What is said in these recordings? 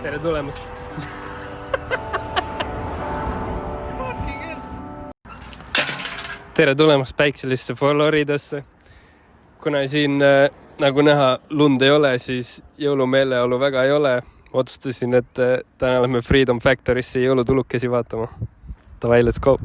Tere tulemast! Tere tulemast päikselisse Floridasse. Kuna siin nagu näha lund ei ole, siis jõulumeeleolu väga ei ole. Otsustasin, et täna lähme Freedom Factorisse jõulutulukesi vaatama. Davai, let's go!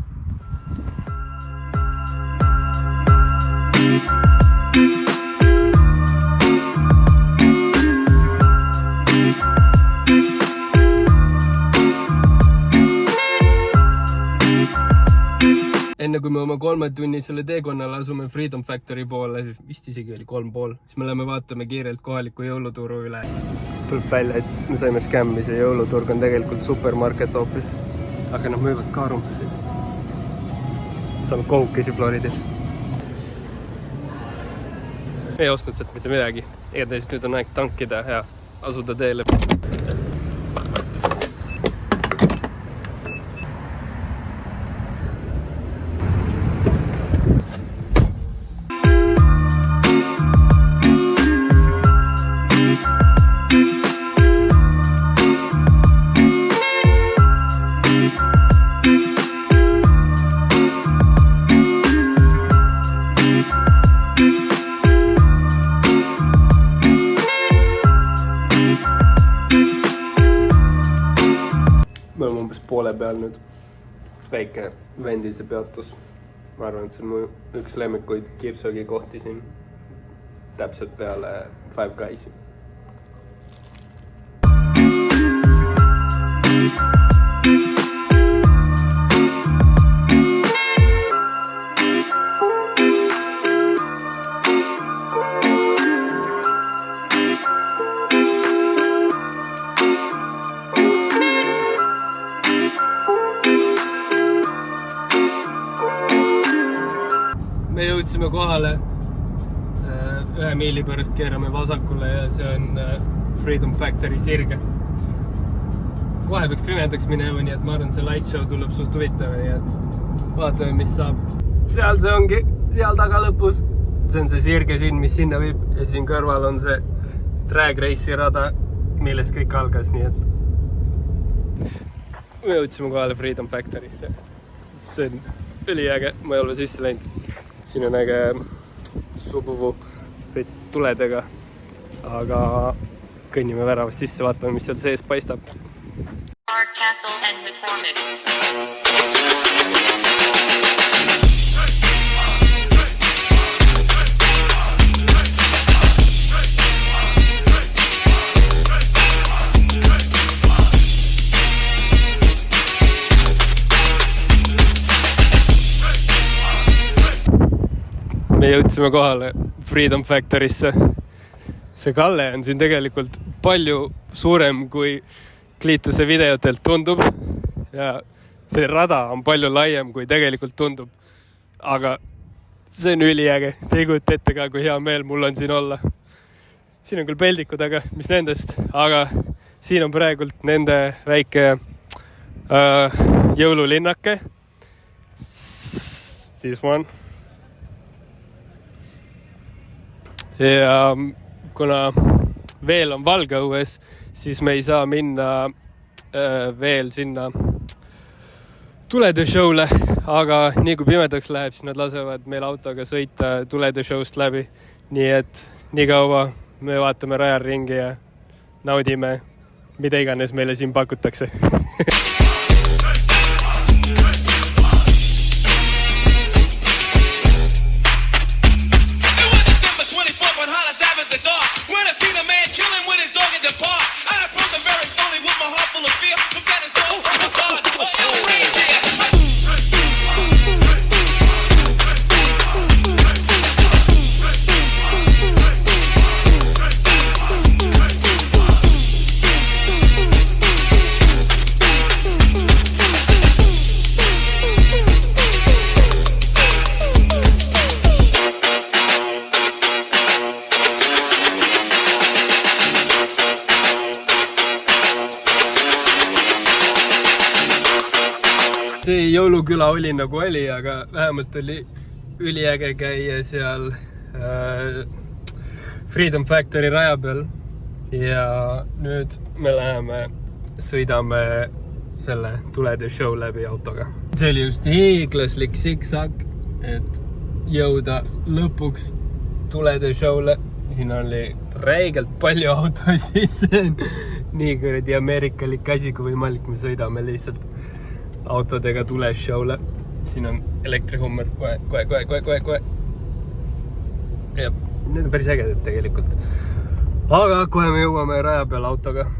Enne kui me oma 3-tunnisele teekonnale asume Freedom Factory poole, vist isegi oli 3,5, siis me läheme vaatame kiirelt kohaliku jõuluturu üle. Tuleb välja, et me saime skämmi, see jõuluturg on tegelikult supermarket hoopis. Aga nad müüvad ka rumpusi. Saame kohukesi Floridas. Ei ostnud sealt mitte midagi. Igatahes nüüd on aeg tankida ja asuda teele. Me oleme umbes poole peal nüüd. Väike vendise peatus. Ma arvan, et see on mu üks lemmikuid kirsöögi kohti siin. Täpselt peale Five Guys'i. Me jõudsime kohale, 1 miili pärast keerame vasakule ja see on Freedom Factory sirge. Kohe peaks pimedaks minema, nii et ma arvan, see light show tuleb suht huvitav, nii et vaatame, mis saab. Seal see ongi, seal taga lõpus. See on see sirge siin, mis sinna viib ja siin kõrval on see drag race'i rada, millest kõik algas, nii et me jõudsime kohale Freedom Factory'sse. See on üliäge, ma ei ole sisse läinud. Siin on äge subuvu tuledega, aga kõnnime väravast sisse, vaatame, mis seal sees paistab. Me jõudsime kohale Freedom Factory'sse. See Kalle on siin tegelikult palju suurem kui Kliituse videotelt tundub ja see rada on palju laiem kui tegelikult tundub. Aga see on üliäge. Te ei kujuta ette ka, kui hea meel mul on siin olla. Siin on küll peldikud, aga mis nendest, aga siin on praegult nende väike jõululinnake. This one. Ja kuna veel on valge õues, siis me ei saa minna veel sinna tulede show'le, aga nii kui pimedaks läheb, siis nad lasevad meil autoga sõita tulede show'st läbi. Nii et nii kaua me vaatame rajal ringi ja naudime, mida iganes meile siin pakutakse. See jõuluküla oli nagu oli, aga vähemalt oli üliäge käia seal Freedom Factory raja peal. Ja nüüd me läheme sõidame selle tulede show läbi autoga. See oli just hiiglaslik siksag, et jõuda lõpuks tulede showle. Siin oli räigelt palju autosid, see on nii kuradi ameerikalik asi, kui võimalik. Me sõidame lihtsalt autodega tule showle. Siin on elektrihummer, kohe. Ja need on päris ägedad tegelikult. Aga kohe me jõuame raja peale autoga.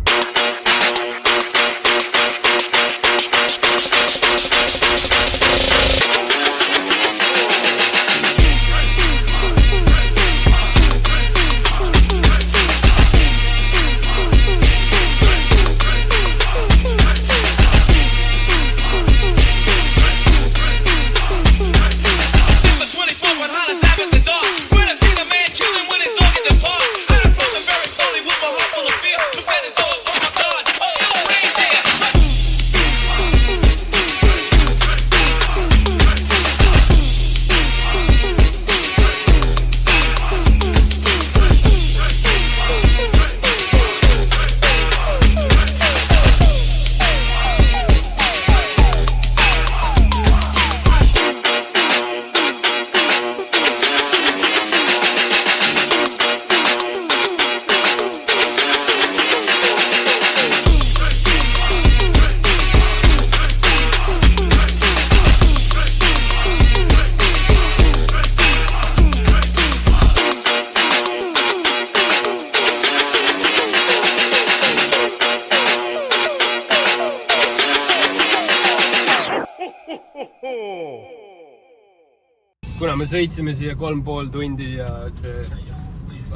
Kuna me sõitsime siia 3,5 tundi ja see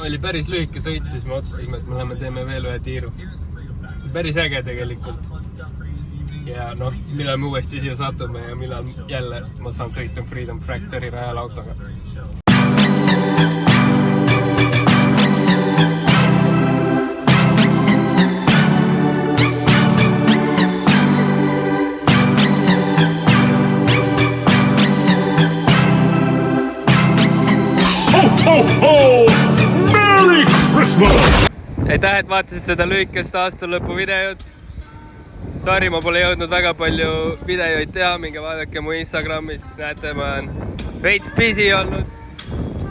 oli päris lühike sõit, siis me otsustasime, et me läheme teeme veel ühe tiiru. Päris äge tegelikult. Ja noh, millal me uuesti siia satume ja millal jälle ma saan sõita Freedom Factory rajal autoga. Merry Christmas! Aitäh, et vaatasid seda lühikest aastalõpu videot. Sorry, ma pole jõudnud väga palju videoid teha, minge vaadake mu Instagrami, siis näete, ma olen veits busy olnud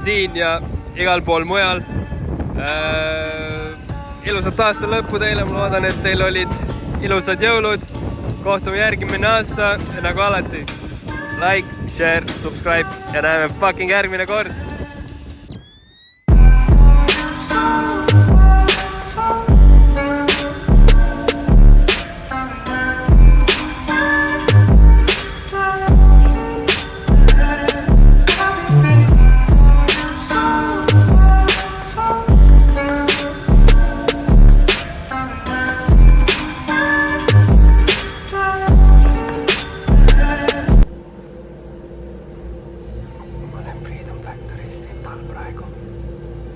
siin ja igal pool mujal. Ilusat aastalõppu teile, ma loodan, et teil olid ilusad jõulud. Kohtume järgmine aasta ja nagu alati, like, share, subscribe ja näeme fucking järgmine kord.